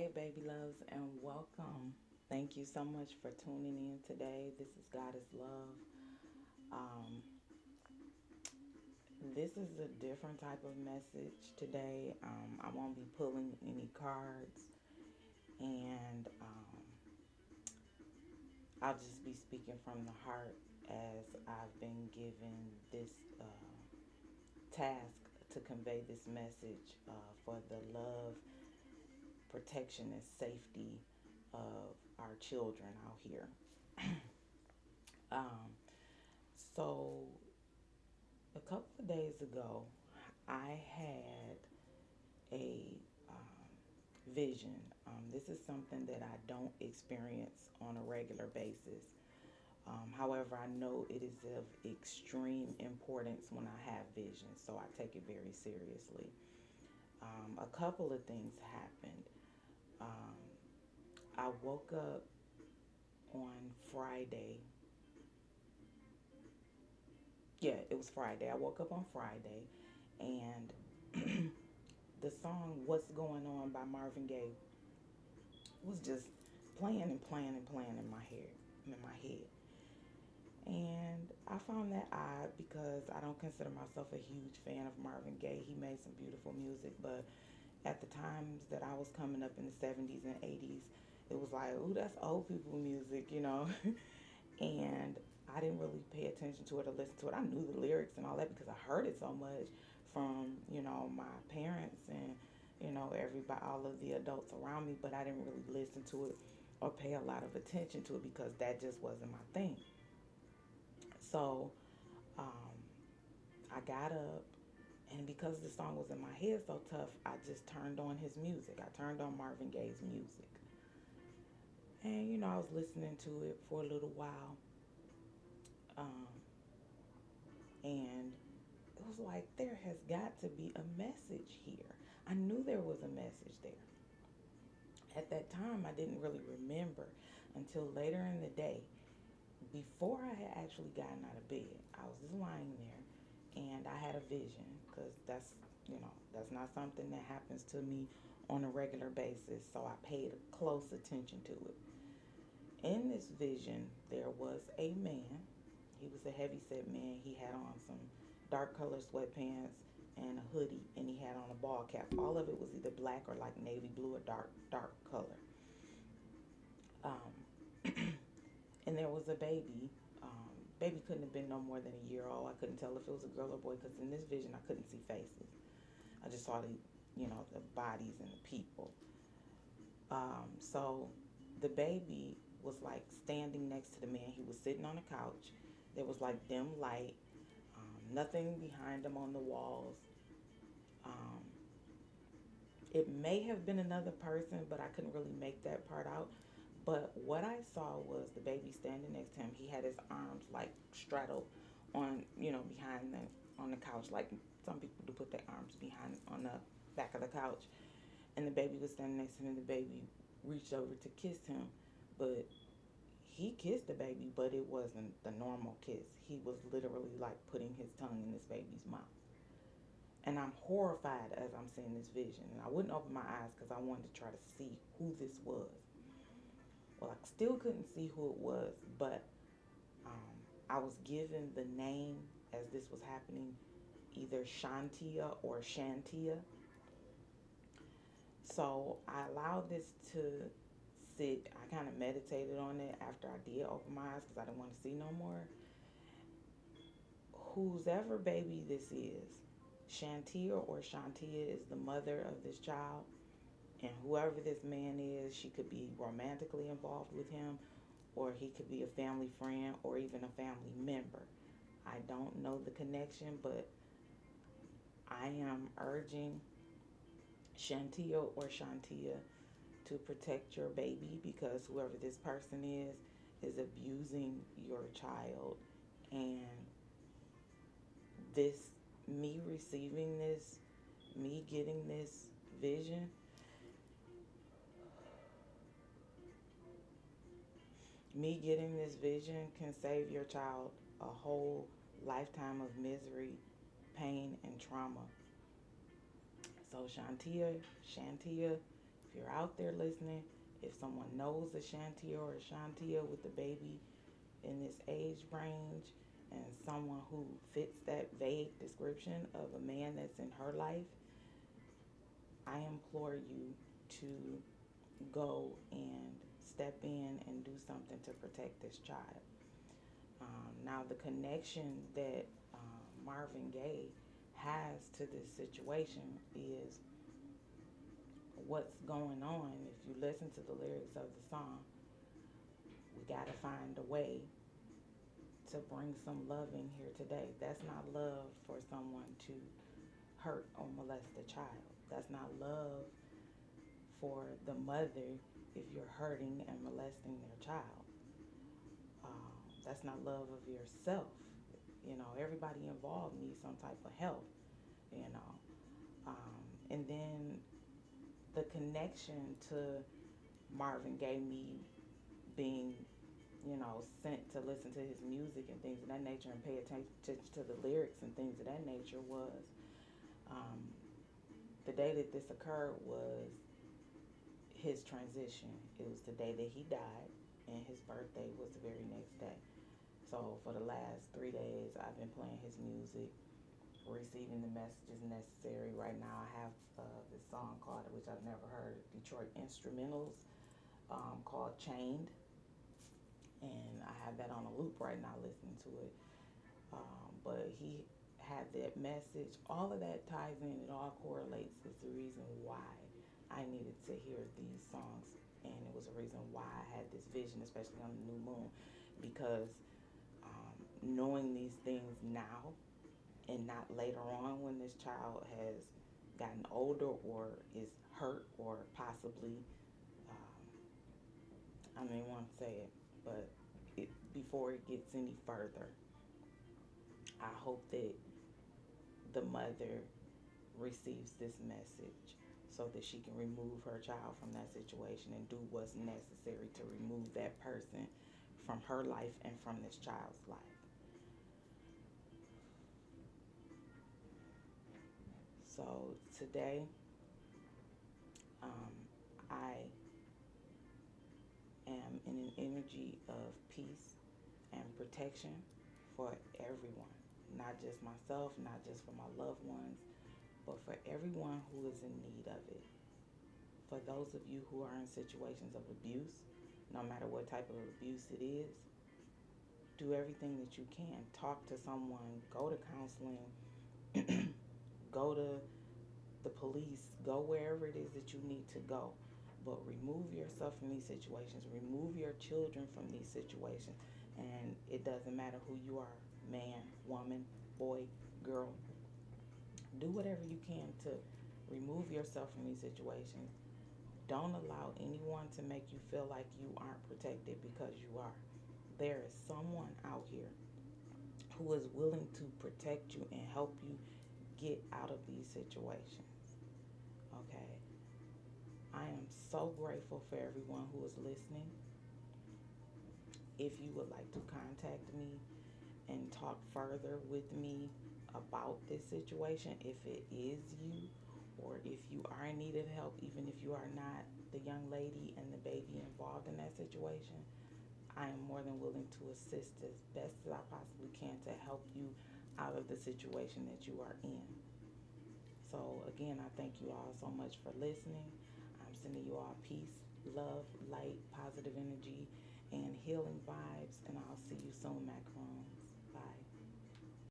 Hey, baby loves, and welcome. Thank you so much for tuning in today. This is God is Love. Um, this is a different type of message today. I won't be pulling any cards, and I'll just be speaking from the heart as I've been given this task to convey this message for the love, protection, and safety of our children out here. Um, so a couple of days ago, I had a vision. This is something that I don't experience on a regular basis. However, I know it is of extreme importance when I have visions, so I take it very seriously. A couple of things happened. Um, I woke up on Friday. Yeah, it was Friday. I woke up on Friday, and the song "What's Going On" by Marvin Gaye was just playing and playing and playing in my head. And I found that odd because I don't consider myself a huge fan of Marvin Gaye. He made some beautiful music, but at the times that I was coming up in the 70s and 80s, it was like, ooh, that's old people music. And I didn't really pay attention to it or listen to it. I knew the lyrics and all that because I heard it so much from my parents and everybody, all of the adults around me, but I didn't really listen to it or pay a lot of attention to it because that just wasn't my thing. So um, I got up, and because the song was in my head so tough, I just turned on his music. I turned on Marvin Gaye's music. And I was listening to it for a little while. Um, and it was like, there has got to be a message here. I knew there was a message there. At that time, I didn't really remember until later in the day. Before I had actually gotten out of bed, I was just lying there and I had a vision because that's not something that happens to me on a regular basis. So I paid close attention to it. In this vision, there was a man. He was a heavy set man. He had on some dark color sweatpants and a hoodie, and he had on a ball cap. All of it was either black or like navy blue or dark color. Um, and there was a baby. Baby couldn't have been no more than a year old. I couldn't tell if it was a girl or boy because in this vision I couldn't see faces. I just saw the bodies and the people. So the baby was like standing next to the man. He was sitting on a couch. There was like dim light, nothing behind him on the walls. Um, it may have been another person, but I couldn't really make that part out. But what I saw was the baby standing next to him. He had his arms like straddled behind on the couch, like some people do put their arms behind on the back of the couch. And the baby was standing next to him, and the baby reached over to kiss him, but he kissed the baby, but it wasn't the normal kiss. He was literally like putting his tongue in this baby's mouth. And I'm horrified as I'm seeing this vision. And I wouldn't open my eyes because I wanted to try to see who this was. Well, I still couldn't see who it was, but um, I was given the name as this was happening, either Shantia or Shantia. So I allowed this to sit. I kind of meditated on it after I did open my eyes because I didn't want to see no more. Whose ever baby this is, Shantia or Shantia is the mother of this child. And whoever this man is, she could be romantically involved with him, or he could be a family friend, or even a family member. I don't know the connection, but I am urging Shantia or Shantia to protect your baby because whoever this person is abusing your child. And this, me receiving this, me getting this vision, me getting this vision can save your child a whole lifetime of misery, pain, and trauma. So Shantia, If you're out there listening, if someone knows a Shantia or a Shantia with a baby in this age range and someone who fits that vague description of a man that's in her life, I implore you to go and step in and do something to protect this child. Now, the connection that Marvin Gaye has to this situation is what's going on. If you listen to the lyrics of the song, we got to find a way to bring some love in here today. That's not love for someone to hurt or molest a child. That's not love for the mother if you're hurting and molesting their child. That's not love of yourself. You know, everybody involved needs some type of help, you know. And then the connection to Marvin Gaye, me being, you know, sent to listen to his music and things of that nature and pay attention to the lyrics and things of that nature was um, the day that this occurred was his transition. It was the day that he died, and his birthday was the very next day. So for the last 3 days, I've been playing his music, receiving the messages necessary. Right now, I have this song called, which I've never heard, Detroit Instrumentals, called Chained. And I have that on a loop right now, listening to it. But he had that message. All of that ties in. It all correlates. It's the reason why I needed to hear these songs. And it was a reason why I had this vision, especially on the new moon. Because knowing these things now and not later on when this child has gotten older or is hurt or possibly, I don't even want to say it, but before it gets any further, I hope that the mother receives this message so that she can remove her child from that situation and do what's necessary to remove that person from her life and from this child's life. So today, I am in an energy of peace and protection for everyone, not just myself, not just for my loved ones, but for everyone who is in need of it. For those of you who are in situations of abuse, no matter what type of abuse it is, do everything that you can. Talk to someone, go to counseling, go to the police, go wherever it is that you need to go. But remove yourself from these situations. Remove your children from these situations. And it doesn't matter who you are, man, woman, boy, girl. Do whatever you can to remove yourself from these situations. Don't allow anyone to make you feel like you aren't protected, because you are. There is someone out here who is willing to protect you and help you get out of these situations. Okay? I am so grateful for everyone who is listening. If you would like to contact me and talk further with me about this situation, if it is you, or if you are in need of help, even if you are not the young lady and the baby involved in that situation, I am more than willing to assist as best as I possibly can to help you out of the situation that you are in. So again, I thank you all so much for listening. I'm sending you all peace, love, light, positive energy, and healing vibes. And I'll see you soon, Macaroni.